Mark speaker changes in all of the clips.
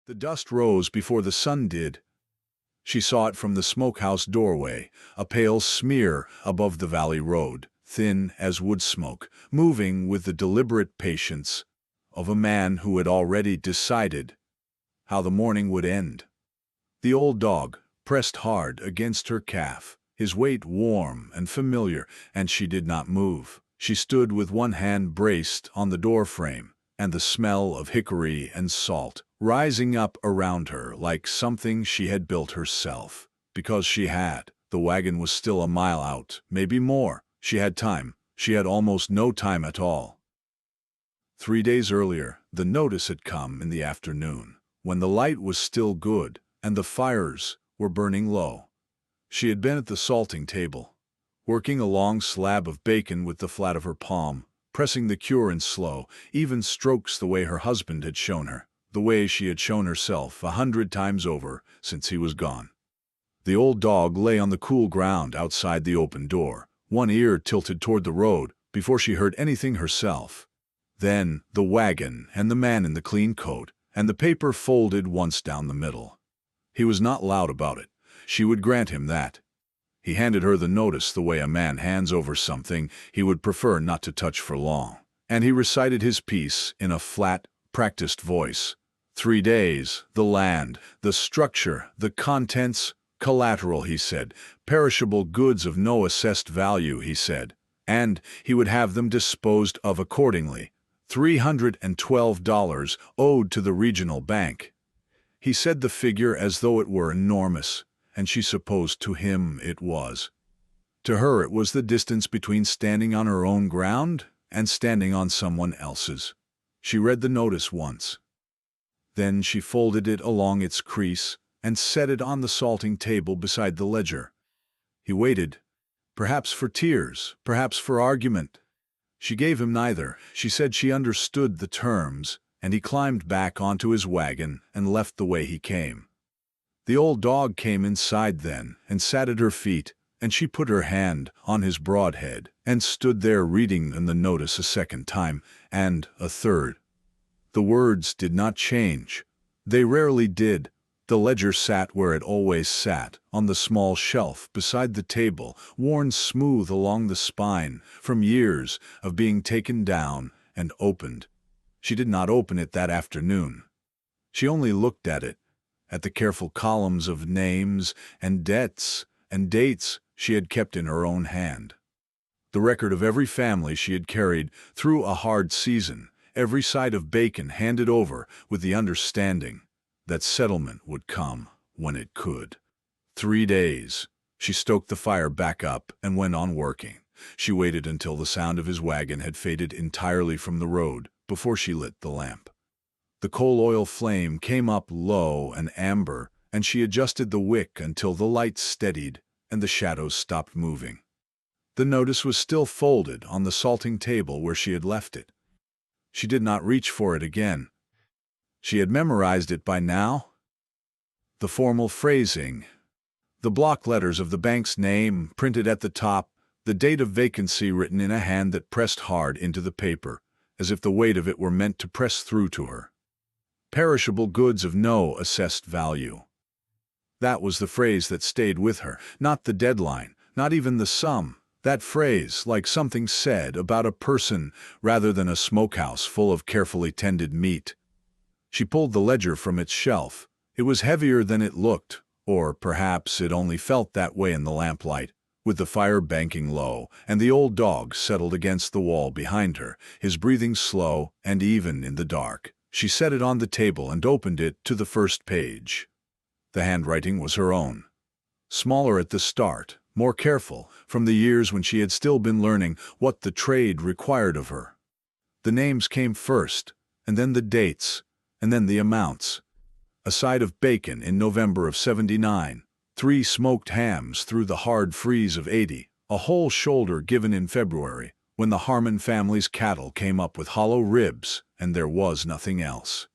Speaker 1: The dust rose before the sun did. She saw it from the smokehouse doorway, a pale smear above the valley road, thin as wood smoke, moving with the deliberate patience of a man who had already decided how the morning would end. The old dog pressed hard against her calf, his weight warm and familiar, and she did not move. She stood with one hand braced on the doorframe, and the smell of hickory and salt rising up around her like something she had built herself. Because she had. The wagon was still a mile out, maybe more. She had time. She had almost no time at all. 3 days earlier, the notice had come in the afternoon, when the light was still good and the fires were burning low. She had been at the salting table, working a long slab of bacon with the flat of her palm, pressing the cure in slow, even strokes the way her husband had shown her, the way she had shown herself 100 times over since he was gone. The old dog lay on the cool ground outside the open door, one ear tilted toward the road, before she heard anything herself. Then the wagon and the man in the clean coat, and the paper folded once down the middle. He was not loud about it. She would grant him that. He handed her the notice the way a man hands over something he would prefer not to touch for long, and he recited his piece in a flat, practiced voice. 3 days, the land, the structure, the contents, collateral, he said, perishable goods of no assessed value, he said, and he would have them disposed of accordingly. $312 owed to the regional bank. He said the figure as though it were enormous, and she supposed to him it was. To her it was the distance between standing on her own ground and standing on someone else's. She read the notice once. Then she folded it along its crease and set it on the salting table beside the ledger. He waited, perhaps for tears, perhaps for argument. She gave him neither. She said she understood the terms, and he climbed back onto his wagon and left the way he came. The old dog came inside then and sat at her feet, and she put her hand on his broad head and stood there reading the notice a second time, and a third. The words did not change. They rarely did. The ledger sat where it always sat, on the small shelf beside the table, worn smooth along the spine from years of being taken down and opened. She did not open it that afternoon. She only looked at it, at the careful columns of names and debts and dates she had kept in her own hand. The record of every family she had carried through a hard season, every side of bacon handed over with the understanding that settlement would come when it could. 3 days. She stoked the fire back up and went on working. She waited until the sound of his wagon had faded entirely from the road before she lit the lamp. The coal oil flame came up low and amber, and she adjusted the wick until the light steadied and the shadows stopped moving. The notice was still folded on the salting table where she had left it. She did not reach for it again. She had memorized it by now. The formal phrasing, the block letters of the bank's name printed at the top, the date of vacancy written in a hand that pressed hard into the paper, as if the weight of it were meant to press through to her. Perishable goods of no assessed value. That was the phrase that stayed with her, not the deadline, not even the sum. That phrase, like something said about a person rather than a smokehouse full of carefully tended meat. She pulled the ledger from its shelf. It was heavier than it looked, or perhaps it only felt that way in the lamplight, with the fire banking low and the old dog settled against the wall behind her, his breathing slow and even in the dark. She set it on the table and opened it to the first page. The handwriting was her own. Smaller at the start, more careful, from the years when she had still been learning what the trade required of her. The names came first, and then the dates, and then the amounts. A side of bacon in November of '79, 3 smoked hams through the hard freeze of '80, a whole shoulder given in February, when the Harmon family's cattle came up with hollow ribs, and there was nothing else.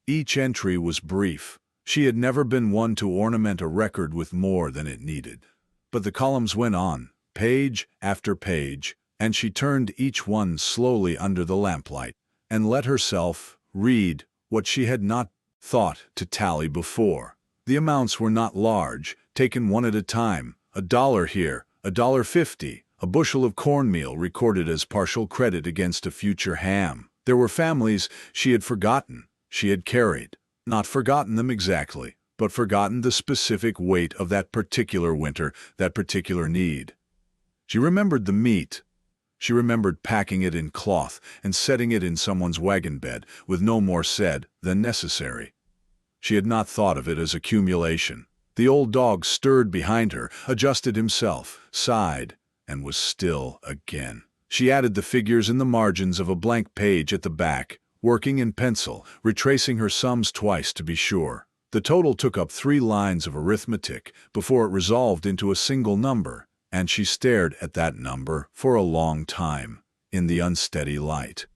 Speaker 1: Each entry was brief. She had never been one to ornament a record with more than it needed. But the columns went on, page after page, and she turned each one slowly under the lamplight, and let herself read what she had not thought to tally before. The amounts were not large, taken one at a time. $1 here, $1.50, a bushel of cornmeal recorded as partial credit against a future ham. There were families she had forgotten, she had carried. Not forgotten them exactly, but forgotten the specific weight of that particular winter, that particular need. She remembered the meat. She remembered packing it in cloth and setting it in someone's wagon bed, with no more said than necessary. She had not thought of it as accumulation. The old dog stirred behind her, adjusted himself, sighed, and was still again. She added the figures in the margins of a blank page at the back, working in pencil, retracing her sums twice to be sure. The total took up 3 lines of arithmetic before it resolved into a single number, and she stared at that number for a long time, in the unsteady light.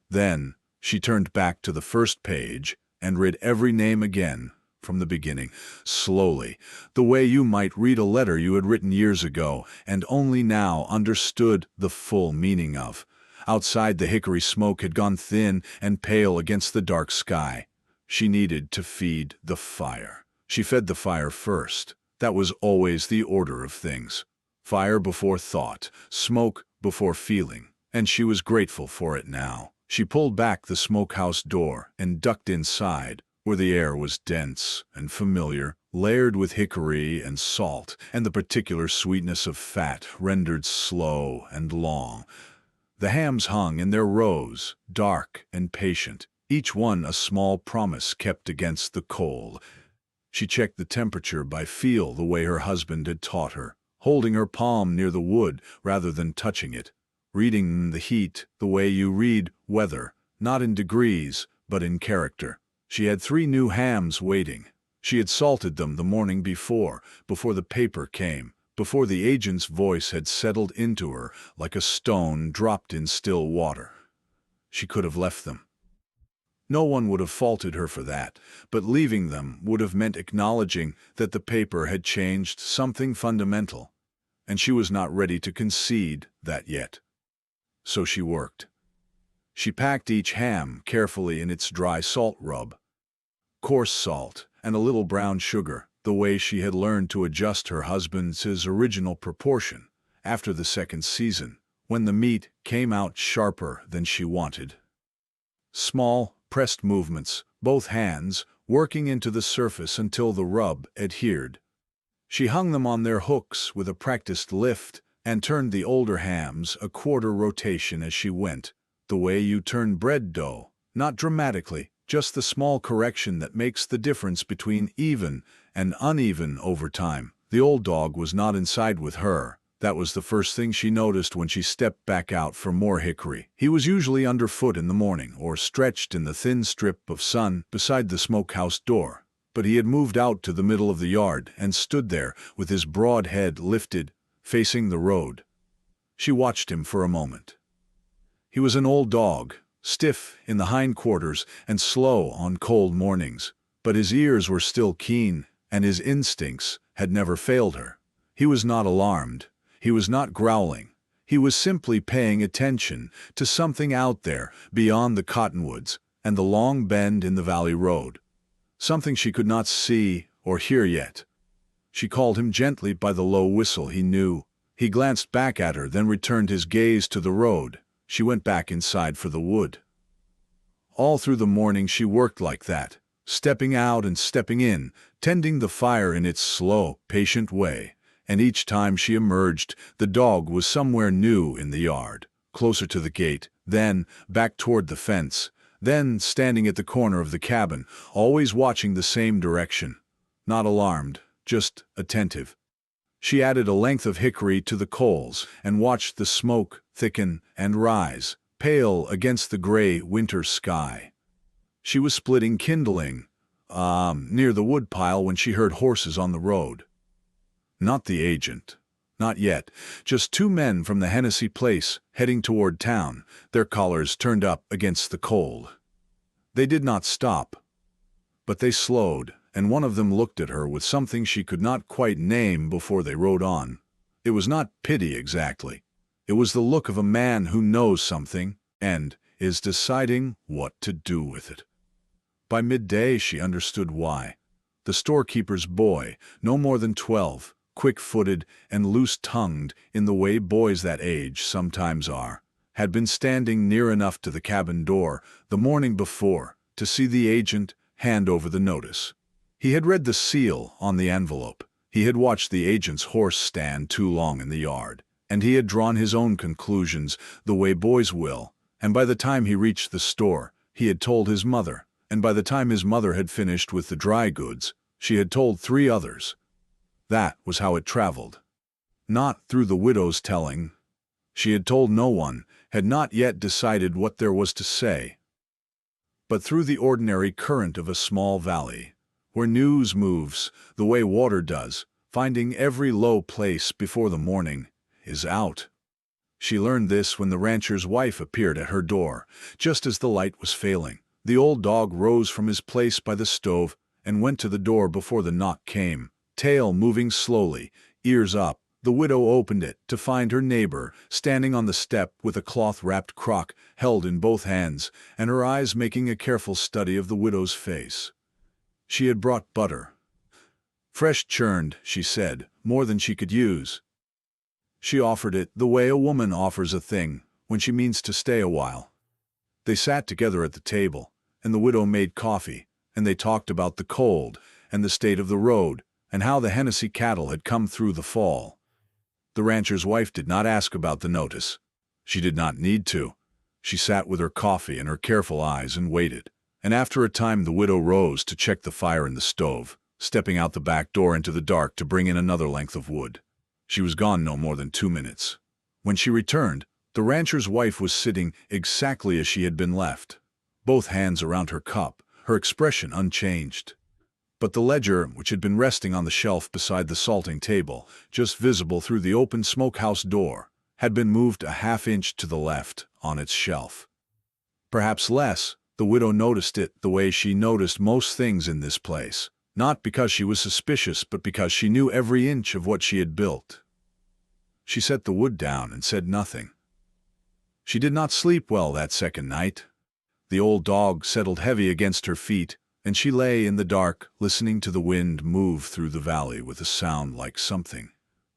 Speaker 1: Then she turned back to the first page and read every name again, from the beginning, slowly, the way you might read a letter you had written years ago and only now understood the full meaning of. Outside, the hickory smoke had gone thin and pale against the dark sky. She needed to feed the fire. She fed the fire first. That was always the order of things. Fire before thought, smoke before feeling, and she was grateful for it now. She pulled back the smokehouse door and ducked inside, where the air was dense and familiar, layered with hickory and salt, and the particular sweetness of fat rendered slow and long. The hams hung in their rows, dark and patient, each one a small promise kept against the coal. She checked the temperature by feel the way her husband had taught her, holding her palm near the wood rather than touching it, reading the heat the way you read weather, not in degrees, but in character. She had 3 new hams waiting. She had salted them the morning before the paper came, before the agent's voice had settled into her like a stone dropped in still water. She could have left them. No one would have faulted her for that, but leaving them would have meant acknowledging that the paper had changed something fundamental, and she was not ready to concede that yet. So she worked. She packed each ham carefully in its dry salt rub, coarse salt and a little brown sugar, the way she had learned to adjust her husband's original proportion after the second season, when the meat came out sharper than she wanted. Small, pressed movements, both hands working into the surface until the rub adhered. She hung them on their hooks with a practiced lift and turned the older hams a quarter rotation as she went, the way you turn bread dough, not dramatically, just the small correction that makes the difference between even and uneven over time. The old dog was not inside with her. That was the first thing she noticed when she stepped back out for more hickory. He was usually underfoot in the morning or stretched in the thin strip of sun beside the smokehouse door, but he had moved out to the middle of the yard and stood there with his broad head lifted, facing the road. She watched him for a moment. He was an old dog, stiff in the hindquarters and slow on cold mornings, but his ears were still keen, and his instincts had never failed her. He was not alarmed. He was not growling. He was simply paying attention to something out there beyond the cottonwoods and the long bend in the valley road. Something she could not see or hear yet. She called him gently by the low whistle he knew. He glanced back at her, then returned his gaze to the road. She went back inside for the wood. All through the morning she worked like that, stepping out and stepping in, tending the fire in its slow, patient way, and each time she emerged, the dog was somewhere new in the yard, closer to the gate, then back toward the fence, then standing at the corner of the cabin, always watching the same direction, not alarmed, just attentive. She added a length of hickory to the coals and watched the smoke thicken and rise, pale against the gray winter sky. She was splitting kindling near the woodpile when she heard horses on the road. Not the agent. Not yet. Just 2 men from the Hennessy place heading toward town, their collars turned up against the cold. They did not stop, but they slowed, and one of them looked at her with something she could not quite name before they rode on. It was not pity exactly. It was the look of a man who knows something and is deciding what to do with it. By midday she understood why. The storekeeper's boy, no more than 12, quick-footed and loose-tongued in the way boys that age sometimes are, had been standing near enough to the cabin door the morning before to see the agent hand over the notice. He had read the seal on the envelope. He had watched the agent's horse stand too long in the yard, and he had drawn his own conclusions the way boys will, and by the time he reached the store, he had told his mother, and by the time his mother had finished with the dry goods, she had told 3 others. That was how it traveled. Not through the widow's telling. She had told no one, had not yet decided what there was to say, but through the ordinary current of a small valley, where news moves the way water does, finding every low place before the morning is out. She learned this when the rancher's wife appeared at her door, just as the light was failing. The old dog rose from his place by the stove and went to the door before the knock came, tail moving slowly, ears up. The widow opened it to find her neighbor standing on the step with a cloth-wrapped crock held in both hands, and her eyes making a careful study of the widow's face. She had brought butter. Fresh churned, she said, more than she could use. She offered it the way a woman offers a thing when she means to stay a while. They sat together at the table, and the widow made coffee, and they talked about the cold and the state of the road and how the Hennessy cattle had come through the fall. The rancher's wife did not ask about the notice. She did not need to. She sat with her coffee and her careful eyes and waited. And after a time the widow rose to check the fire in the stove, stepping out the back door into the dark to bring in another length of wood. She was gone no more than 2 minutes. When she returned, the rancher's wife was sitting exactly as she had been left, both hands around her cup, her expression unchanged. But the ledger, which had been resting on the shelf beside the salting table, just visible through the open smokehouse door, had been moved a half-inch to the left on its shelf. Perhaps less. The widow noticed it the way she noticed most things in this place, not because she was suspicious, but because she knew every inch of what she had built. She set the wood down and said nothing. She did not sleep well that second night. The old dog settled heavy against her feet, and she lay in the dark, listening to the wind move through the valley with a sound like something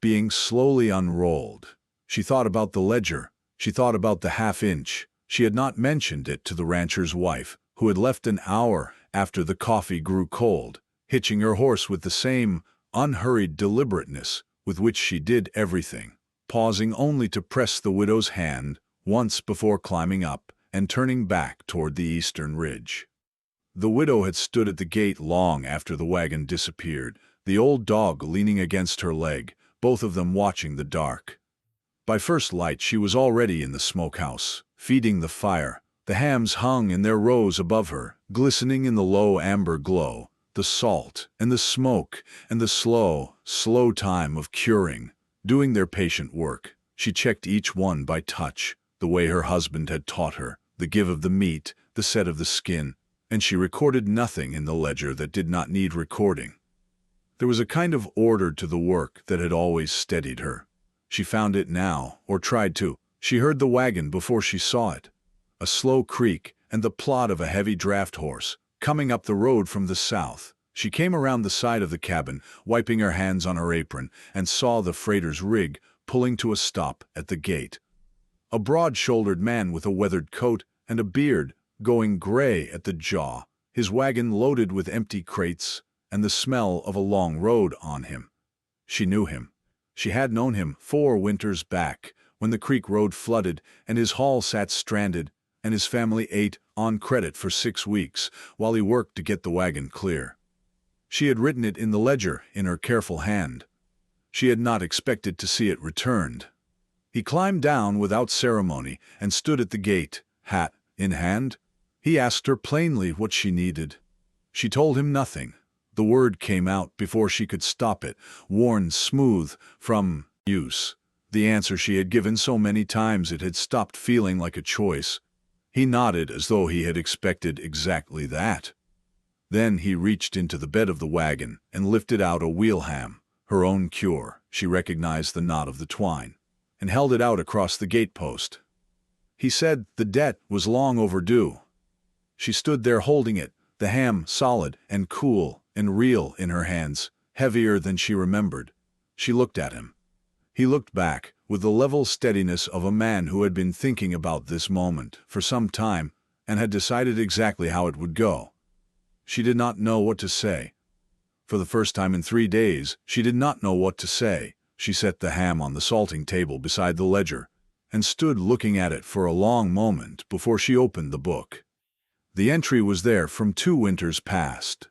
Speaker 1: being slowly unrolled. She thought about the ledger. She thought about the half-inch. She had not mentioned it to the rancher's wife, who had left an hour after the coffee grew cold, hitching her horse with the same unhurried deliberateness with which she did everything, pausing only to press the widow's hand once before climbing up and turning back toward the eastern ridge. The widow had stood at the gate long after the wagon disappeared, the old dog leaning against her leg, both of them watching the dark. By first light she was already in the smokehouse, feeding the fire. The hams hung in their rows above her, glistening in the low amber glow, the salt and the smoke and the slow time of curing, doing their patient work. She checked each one by touch, the way her husband had taught her, the give of the meat, the set of the skin, and she recorded nothing in the ledger that did not need recording. There was a kind of order to the work that had always steadied her. She found it now, or tried to. She heard the wagon before she saw it. A slow creak and the plod of a heavy draft horse, coming up the road from the south. She came around the side of the cabin, wiping her hands on her apron, and saw the freighter's rig pulling to a stop at the gate. A broad-shouldered man with a weathered coat and a beard, going gray at the jaw, his wagon loaded with empty crates, and the smell of a long road on him. She knew him. She had known him 4 winters back, when the creek road flooded and his haul sat stranded, and his family ate on credit for 6 weeks while he worked to get the wagon clear. She had written it in the ledger in her careful hand. She had not expected to see it returned. He climbed down without ceremony and stood at the gate, hat in hand. He asked her plainly what she needed. She told him nothing. The word came out before she could stop it, worn smooth from use. The answer she had given so many times it had stopped feeling like a choice. He nodded as though he had expected exactly that. Then he reached into the bed of the wagon and lifted out a wheel ham, her own cure. She recognized the knot of the twine, and held it out across the gatepost. He said the debt was long overdue. She stood there holding it, the ham solid and cool and real in her hands, heavier than she remembered. She looked at him. He looked back, with the level steadiness of a man who had been thinking about this moment for some time and had decided exactly how it would go. She did not know what to say. For the first time in 3 days, she did not know what to say. She set the ham on the salting table beside the ledger and stood looking at it for a long moment before she opened the book. The entry was there from 2 winters past.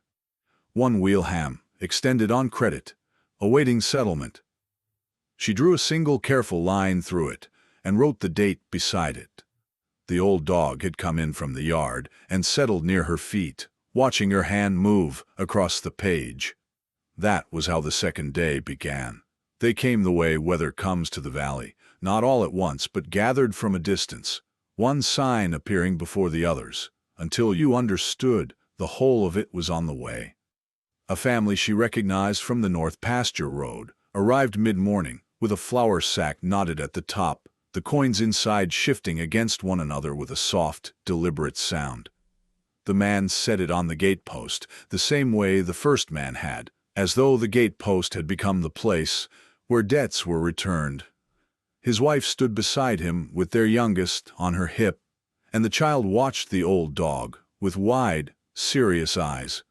Speaker 1: 1 wheel ham, extended on credit, awaiting settlement. She drew a single careful line through it and wrote the date beside it. The old dog had come in from the yard and settled near her feet, watching her hand move across the page. That was how the second day began. They came the way weather comes to the valley, not all at once but gathered from a distance, one sign appearing before the others, until you understood the whole of it was on the way. A family she recognized from the North Pasture Road arrived mid-morning, with a flour sack knotted at the top, the coins inside shifting against one another with a soft, deliberate sound. The man set it on the gatepost, the same way the first man had, as though the gatepost had become the place where debts were returned. His wife stood beside him with their youngest on her hip, and the child watched the old dog with wide, serious eyes.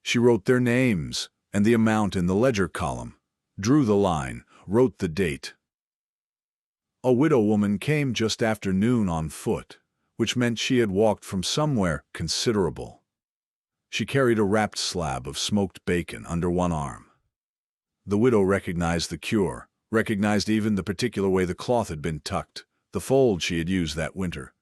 Speaker 1: She wrote their names and the amount in the ledger column, drew the line, wrote the date. A widow woman came just after noon on foot, which meant she had walked from somewhere considerable. She carried a wrapped slab of smoked bacon under one arm. The widow recognized the cure, recognized even the particular way the cloth had been tucked, the fold she had used that winter.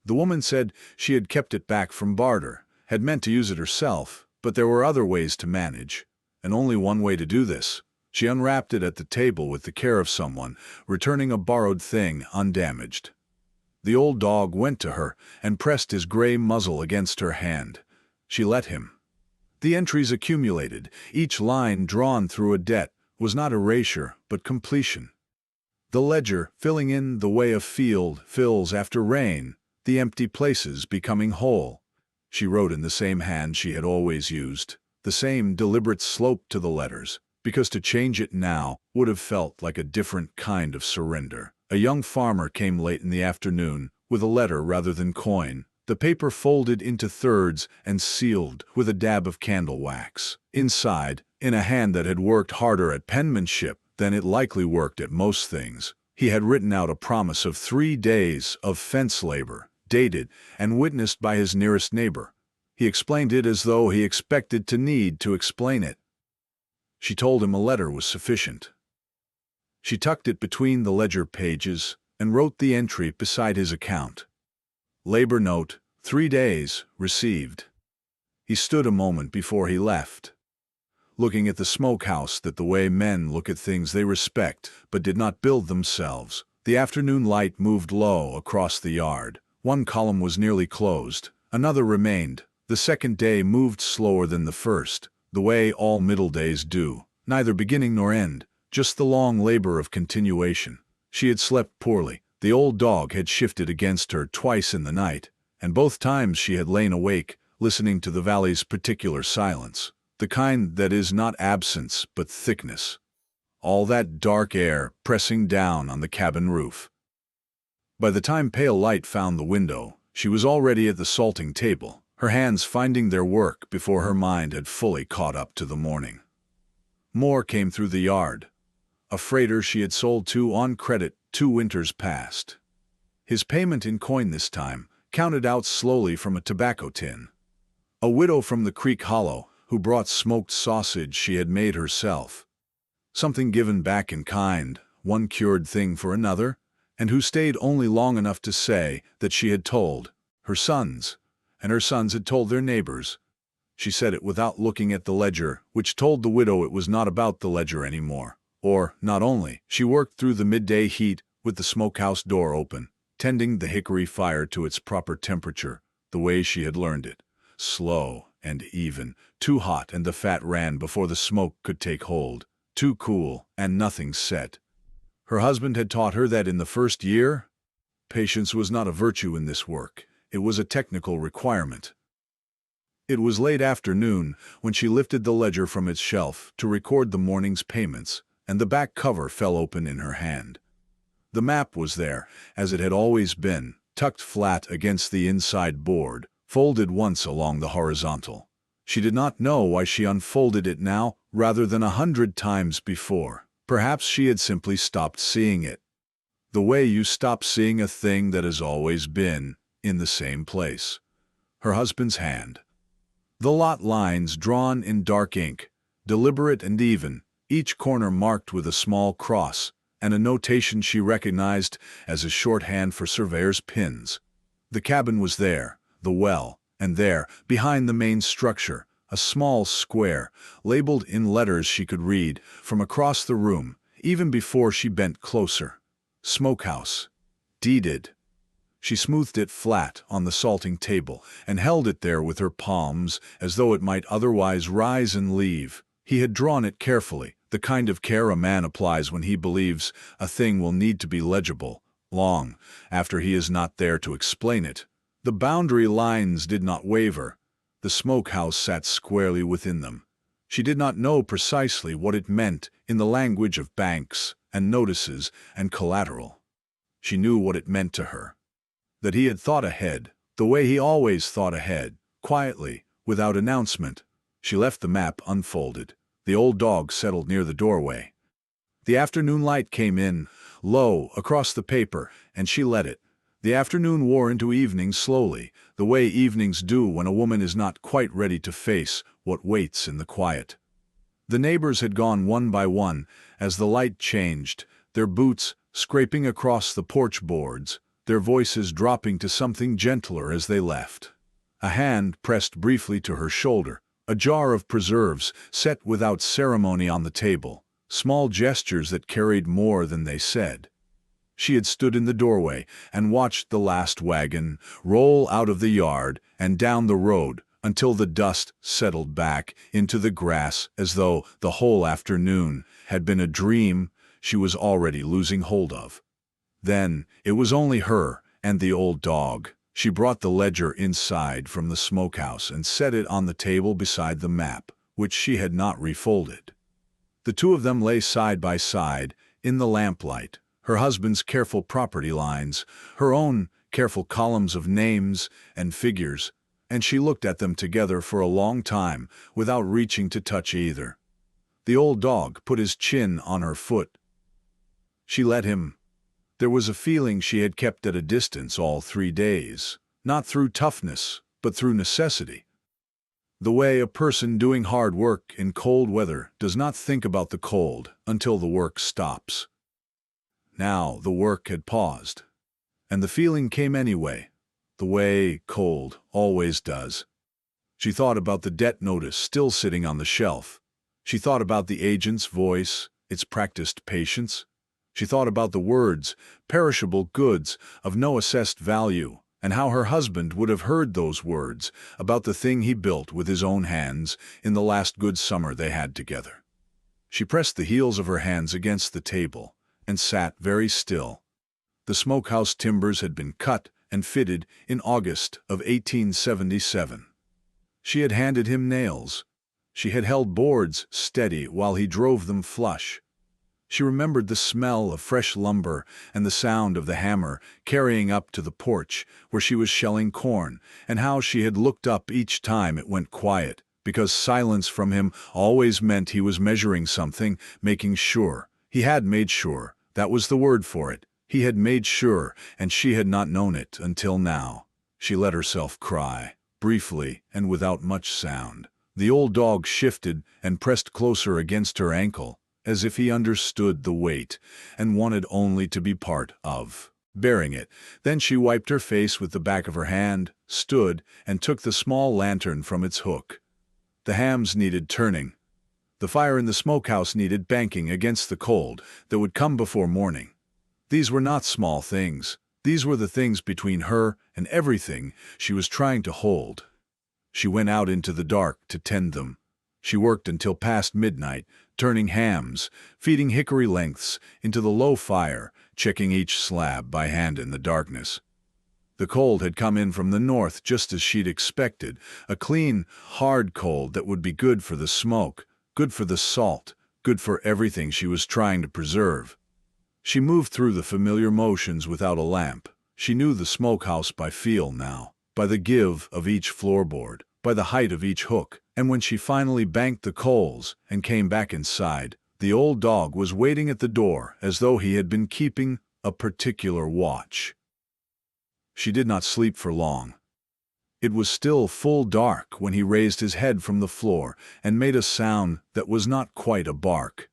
Speaker 1: The woman said she had kept it back from barter, had meant to use it herself, but there were other ways to manage, and only one way to do this. She unwrapped it at the table with the care of someone, returning a borrowed thing undamaged. The old dog went to her and pressed his gray muzzle against her hand. She let him. The entries accumulated, each line drawn through a debt, was not erasure but completion. The ledger filling in the way a field fills after rain, the empty places becoming whole. She wrote in the same hand she had always used, the same deliberate slope to the letters, because to change it now would have felt like a different kind of surrender. A young farmer came late in the afternoon with a letter rather than coin, the paper folded into thirds and sealed with a dab of candle wax. Inside, in a hand that had worked harder at penmanship than it likely worked at most things, he had written out a promise of 3 days of fence labor, dated and witnessed by his nearest neighbor. He explained it as though he expected to need to explain it. She told him a letter was sufficient. She tucked it between the ledger pages and wrote the entry beside his account. Labor note, 3 days, received. He stood a moment before he left, looking at the smokehouse that the way men look at things they respect but did not build themselves. The afternoon light moved low across the yard. One column was nearly closed, another remained. The second day moved slower than the first, the way all middle days do, neither beginning nor end, just the long labor of continuation. She had slept poorly. The old dog had shifted against her twice in the night, and both times she had lain awake, listening to the valley's particular silence, the kind that is not absence but thickness. All that dark air pressing down on the cabin roof. By the time pale light found the window, she was already at the salting table, her hands finding their work before her mind had fully caught up to the morning. More came through the yard. A freighter she had sold to on credit 2 winters past. His payment in coin this time, counted out slowly from a tobacco tin. A widow from the creek hollow who brought smoked sausage she had made herself. Something given back in kind, one cured thing for another, and who stayed only long enough to say that she had told her sons, and her sons had told their neighbors. She said it without looking at the ledger, which told the widow it was not about the ledger anymore. Or, not only, she worked through the midday heat with the smokehouse door open, tending the hickory fire to its proper temperature, the way she had learned it. Slow and even, too hot and the fat ran before the smoke could take hold, too cool and nothing set. Her husband had taught her that in the first year, patience was not a virtue in this work, it was a technical requirement. It was late afternoon when she lifted the ledger from its shelf to record the morning's payments, and the back cover fell open in her hand. The map was there, as it had always been, tucked flat against the inside board, folded once along the horizontal. She did not know why she unfolded it now rather than 100 times before. Perhaps she had simply stopped seeing it. The way you stop seeing a thing that has always been in the same place. Her husband's hand. The lot lines drawn in dark ink, deliberate and even, each corner marked with a small cross, and a notation she recognized as a shorthand for surveyor's pins. The cabin was there, the well, and there, behind the main structure, a small square, labeled in letters she could read from across the room, even before she bent closer. Smokehouse. Deeded. She smoothed it flat on the salting table and held it there with her palms as though it might otherwise rise and leave. He had drawn it carefully, the kind of care a man applies when he believes a thing will need to be legible, long after he is not there to explain it. The boundary lines did not waver. The smokehouse sat squarely within them. She did not know precisely what it meant in the language of banks and notices and collateral. She knew what it meant to her. That he had thought ahead, the way he always thought ahead, quietly, without announcement. She left the map unfolded. The old dog settled near the doorway. The afternoon light came in, low, across the paper, and she let it. The afternoon wore into evening slowly, the way evenings do when a woman is not quite ready to face what waits in the quiet. The neighbors had gone one by one as the light changed, their boots scraping across the porch boards, their voices dropping to something gentler as they left. A hand pressed briefly to her shoulder, a jar of preserves set without ceremony on the table, small gestures that carried more than they said. She had stood in the doorway and watched the last wagon roll out of the yard and down the road until the dust settled back into the grass as though the whole afternoon had been a dream she was already losing hold of. Then it was only her and the old dog. She brought the ledger inside from the smokehouse and set it on the table beside the map, which she had not refolded. The two of them lay side by side in the lamplight, her husband's careful property lines, her own careful columns of names and figures, and she looked at them together for a long time without reaching to touch either. The old dog put his chin on her foot. She let him. There was a feeling she had kept at a distance all 3 days, not through toughness, but through necessity. The way a person doing hard work in cold weather does not think about the cold until the work stops. Now the work had paused, and the feeling came anyway, the way cold always does. She thought about the debt notice still sitting on the shelf. She thought about the agent's voice, its practiced patience. She thought about the words, perishable goods of no assessed value, and how her husband would have heard those words about the thing he built with his own hands in the last good summer they had together. She pressed the heels of her hands against the table and sat very still. The smokehouse timbers had been cut and fitted in August of 1877. She had handed him nails. She had held boards steady while he drove them flush. She remembered the smell of fresh lumber and the sound of the hammer carrying up to the porch where she was shelling corn, and how she had looked up each time it went quiet, because silence from him always meant he was measuring something, making sure. He had made sure. That was the word for it. He had made sure, and she had not known it until now. She let herself cry, briefly and without much sound. The old dog shifted and pressed closer against her ankle, as if he understood the weight and wanted only to be part of bearing it. Then she wiped her face with the back of her hand, stood, and took the small lantern from its hook. The hams needed turning. The fire in the smokehouse needed banking against the cold that would come before morning. These were not small things. These were the things between her and everything she was trying to hold. She went out into the dark to tend them. She worked until past midnight, turning hams, feeding hickory lengths into the low fire, checking each slab by hand in the darkness. The cold had come in from the north just as she'd expected, a clean, hard cold that would be good for the smoke, good for the salt, good for everything she was trying to preserve. She moved through the familiar motions without a lamp. She knew the smokehouse by feel now, by the give of each floorboard, by the height of each hook, and when she finally banked the coals and came back inside, the old dog was waiting at the door as though he had been keeping a particular watch. She did not sleep for long. It was still full dark when he raised his head from the floor and made a sound that was not quite a bark.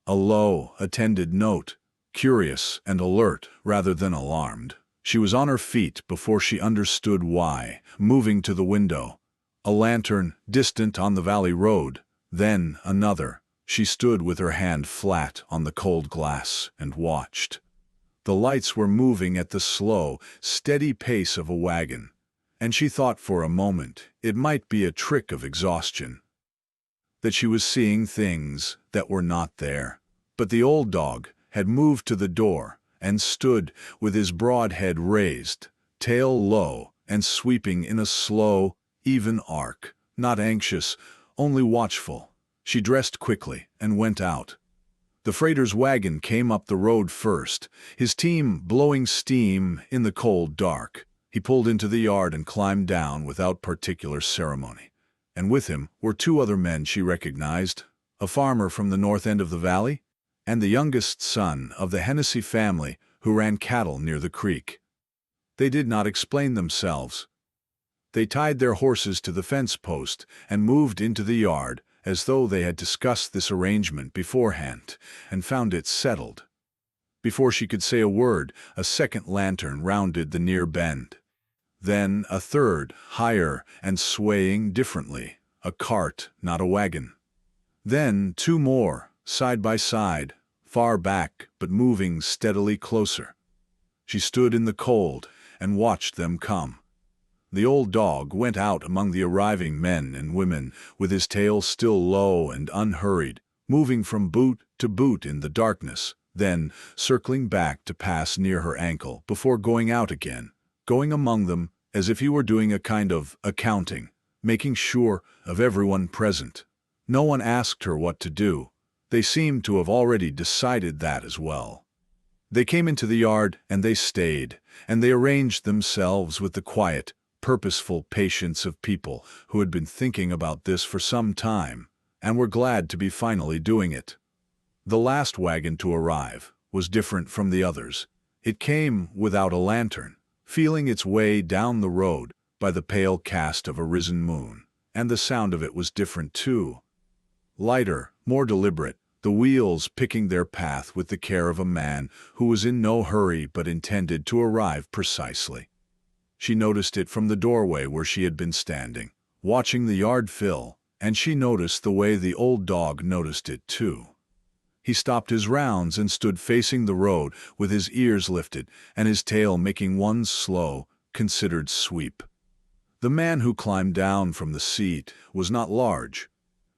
Speaker 1: A low, attended note, curious and alert rather than alarmed. She was on her feet before she understood why, moving to the window. A lantern, distant on the valley road, then another. She stood with her hand flat on the cold glass and watched. The lights were moving at the slow, steady pace of a wagon, and she thought for a moment it might be a trick of exhaustion, that she was seeing things that were not there. But the old dog had moved to the door and stood with his broad head raised, tail low and sweeping in a slow, even arc, not anxious, only watchful. She dressed quickly and went out. The freighter's wagon came up the road first, his team blowing steam in the cold dark. He pulled into the yard and climbed down without particular ceremony. And with him were two other men she recognized, a farmer from the north end of the valley, and the youngest son of the Hennessy family who ran cattle near the creek. They did not explain themselves. They tied their horses to the fence post and moved into the yard as though they had discussed this arrangement beforehand and found it settled. Before she could say a word, a second lantern rounded the near bend. Then a third, higher and swaying differently, a cart, not a wagon. Then two more, side by side, far back but moving steadily closer. She stood in the cold and watched them come. The old dog went out among the arriving men and women, with his tail still low and unhurried, moving from boot to boot in the darkness, then circling back to pass near her ankle before going out again, going among them as if he were doing a kind of accounting, making sure of everyone present. No one asked her what to do. They seemed to have already decided that as well. They came into the yard and they stayed, and they arranged themselves with the quiet, purposeful patience of people who had been thinking about this for some time and were glad to be finally doing it. The last wagon to arrive was different from the others. It came without a lantern, feeling its way down the road by the pale cast of a risen moon, and the sound of it was different too. Lighter, more deliberate, the wheels picking their path with the care of a man who was in no hurry but intended to arrive precisely. She noticed it from the doorway where she had been standing, watching the yard fill, and she noticed the way the old dog noticed it too. He stopped his rounds and stood facing the road with his ears lifted and his tail making one slow, considered sweep. The man who climbed down from the seat was not large.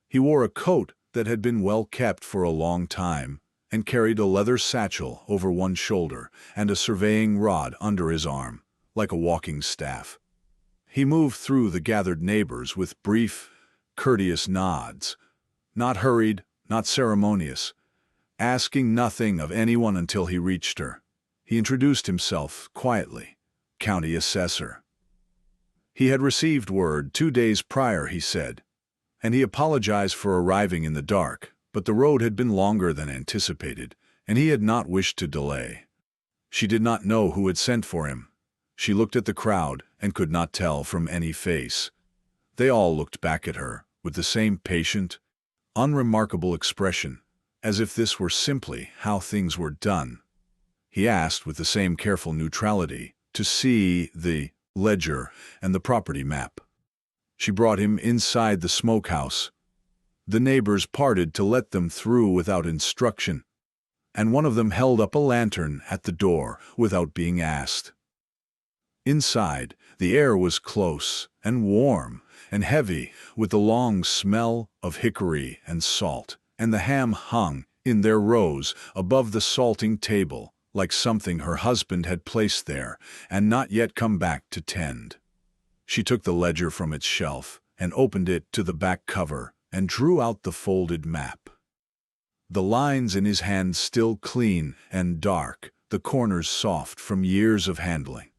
Speaker 1: He wore a coat that had been well kept for a long time and carried a leather satchel over one shoulder and a surveying rod under his arm, like a walking staff. He moved through the gathered neighbors with brief, courteous nods, not hurried, not ceremonious, asking nothing of anyone until he reached her. He introduced himself quietly, county assessor. He had received word 2 days prior, he said, and he apologized for arriving in the dark, but the road had been longer than anticipated, and he had not wished to delay. She did not know who had sent for him. She looked at the crowd and could not tell from any face. They all looked back at her with the same patient, unremarkable expression, as if this were simply how things were done. He asked with the same careful neutrality to see the ledger and the property map. She brought him inside the smokehouse. The neighbors parted to let them through without instruction, and one of them held up a lantern at the door without being asked. Inside, the air was close and warm and heavy with the long smell of hickory and salt, and the ham hung in their rows above the salting table like something her husband had placed there and not yet come back to tend. She took the ledger from its shelf and opened it to the back cover and drew out the folded map. The lines in his hand still clean and dark, the corners soft from years of handling.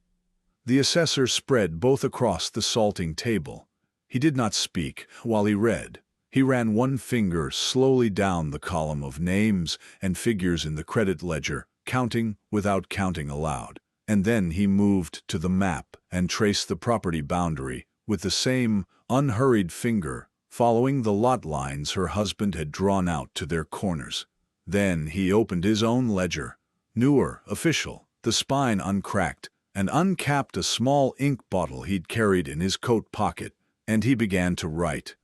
Speaker 1: The assessor spread both across the salting table. He did not speak while he read. He ran one finger slowly down the column of names and figures in the credit ledger, counting without counting aloud. And then he moved to the map and traced the property boundary with the same unhurried finger, following the lot lines her husband had drawn out to their corners. Then he opened his own ledger, newer, official, the spine uncracked, and uncapped a small ink bottle he'd carried in his coat pocket, and he began to write.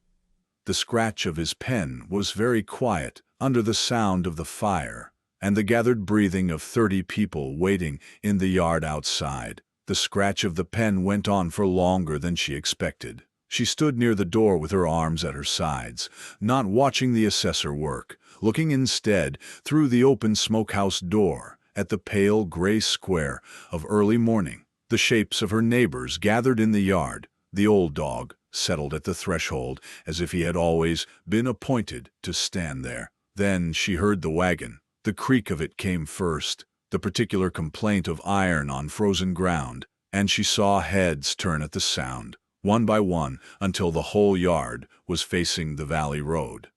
Speaker 1: The scratch of his pen was very quiet under the sound of the fire and the gathered breathing of 30 people waiting in the yard outside. The scratch of the pen went on for longer than she expected. She stood near the door with her arms at her sides, not watching the assessor work, looking instead through the open smokehouse door at the pale gray square of early morning, the shapes of her neighbors gathered in the yard. The old dog settled at the threshold as if he had always been appointed to stand there. Then she heard the wagon. The creak of it came first, the particular complaint of iron on frozen ground, and she saw heads turn at the sound, one by one, until the whole yard was facing the valley road.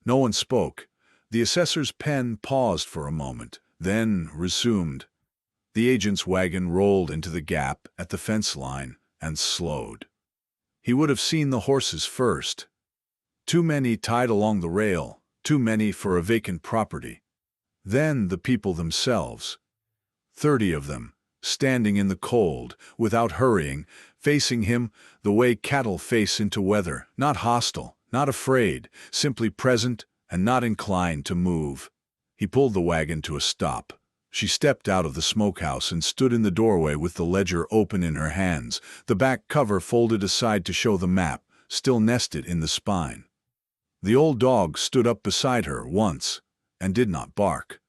Speaker 1: No one spoke. The assessor's pen paused for a moment, then resumed. The agent's wagon rolled into the gap at the fence line and slowed. He would have seen the horses first. Too many tied along the rail, too many for a vacant property. Then the people themselves, 30 of them, standing in the cold, without hurrying, facing him the way cattle face into weather, not hostile, not afraid, simply present and not inclined to move. He pulled the wagon to a stop. She stepped out of the smokehouse and stood in the doorway with the ledger open in her hands, the back cover folded aside to show the map, still nested in the spine. The old dog stood up beside her once and did not bark.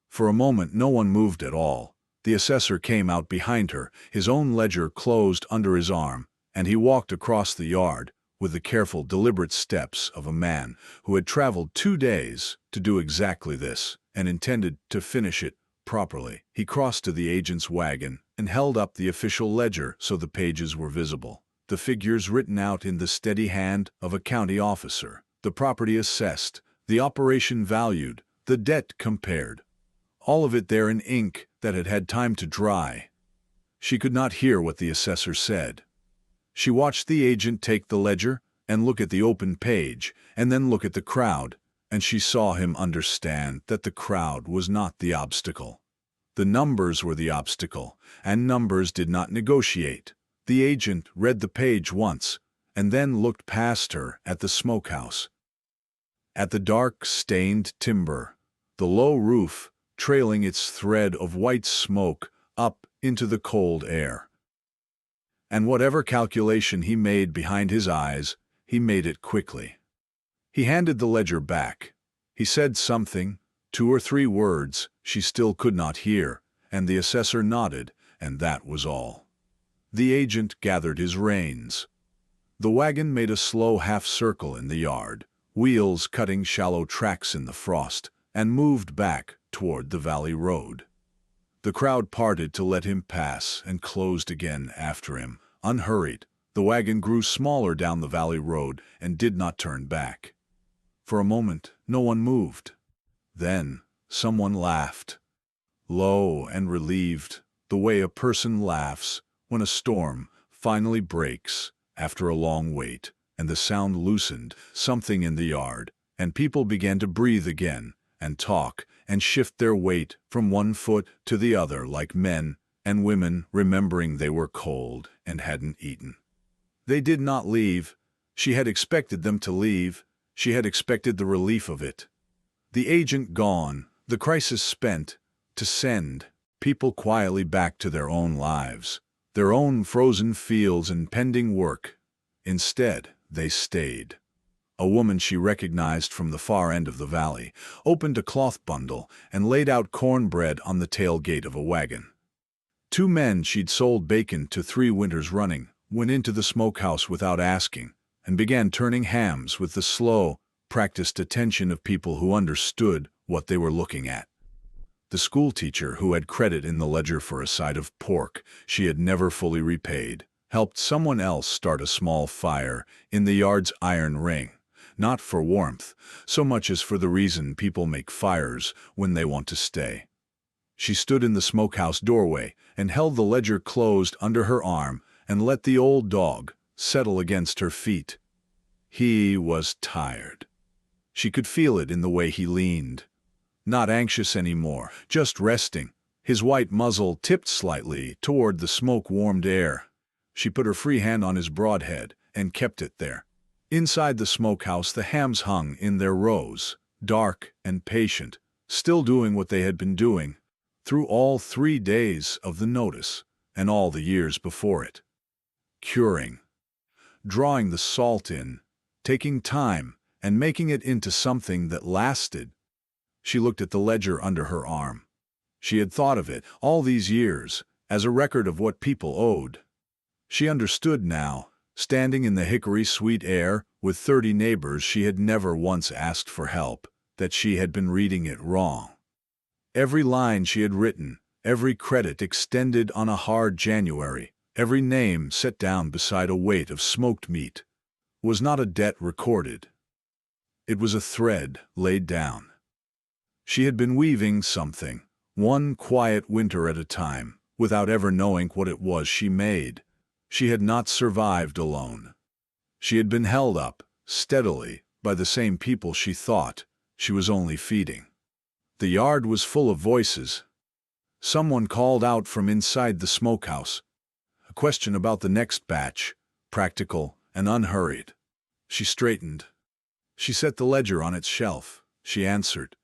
Speaker 1: For a moment no one moved at all. The assessor came out behind her, his own ledger closed under his arm, and he walked across the yard with the careful, deliberate steps of a man who had traveled 2 days to do exactly this and intended to finish it properly. He crossed to the agent's wagon and held up the official ledger so the pages were visible, the figures written out in the steady hand of a county officer, the property assessed, the operation valued, the debt compared. All of it there in ink that had had time to dry. She could not hear what the assessor said. She watched the agent take the ledger and look at the open page, and then look at the crowd, and she saw him understand that the crowd was not the obstacle. The numbers were the obstacle, and numbers did not negotiate. The agent read the page once, and then looked past her at the smokehouse. At the dark, stained timber, the low roof, trailing its thread of white smoke up into the cold air. And whatever calculation he made behind his eyes, he made it quickly. He handed the ledger back. He said something, 2 or 3 words she still could not hear, and the assessor nodded, and that was all. The agent gathered his reins. The wagon made a slow half-circle in the yard, wheels cutting shallow tracks in the frost, and moved back toward the valley road. The crowd parted to let him pass and closed again after him, unhurried. The wagon grew smaller down the valley road and did not turn back. For a moment, no one moved. Then, someone laughed. Low and relieved, the way a person laughs when a storm finally breaks after a long wait, and the sound loosened something in the yard, and people began to breathe again, and talk, and shift their weight from one foot to the other like men and women remembering they were cold and hadn't eaten. They did not leave. She had expected them to leave. She had expected the relief of it. The agent gone, the crisis spent, to send people quietly back to their own lives, their own frozen fields and pending work. Instead, they stayed. A woman she recognized from the far end of the valley opened a cloth bundle and laid out cornbread on the tailgate of a wagon. Two men she'd sold bacon to 3 winters running went into the smokehouse without asking and began turning hams with the slow, practiced attention of people who understood what they were looking at. The schoolteacher who had credit in the ledger for a side of pork she had never fully repaid helped someone else start a small fire in the yard's iron ring, not for warmth so much as for the reason people make fires when they want to stay. She stood in the smokehouse doorway and held the ledger closed under her arm and let the old dog settle against her feet. He was tired. She could feel it in the way he leaned. Not anxious anymore, just resting, his white muzzle tipped slightly toward the smoke-warmed air. She put her free hand on his broad head and kept it there. Inside the smokehouse the hams hung in their rows, dark and patient, still doing what they had been doing through all 3 days of the notice and all the years before it. Curing. Drawing the salt in, taking time, and making it into something that lasted. She looked at the ledger under her arm. She had thought of it all these years as a record of what people owed. She understood now, standing in the hickory sweet air with 30 neighbors she had never once asked for help, that she had been reading it wrong. Every line she had written, every credit extended on a hard January, every name set down beside a weight of smoked meat, was not a debt recorded. It was a thread laid down. She had been weaving something, one quiet winter at a time, without ever knowing what it was she made. She had not survived alone. She had been held up, steadily, by the same people she thought she was only feeding. The yard was full of voices. Someone called out from inside the smokehouse. A question about the next batch, practical and unhurried. She straightened. She set the ledger on its shelf. She answered.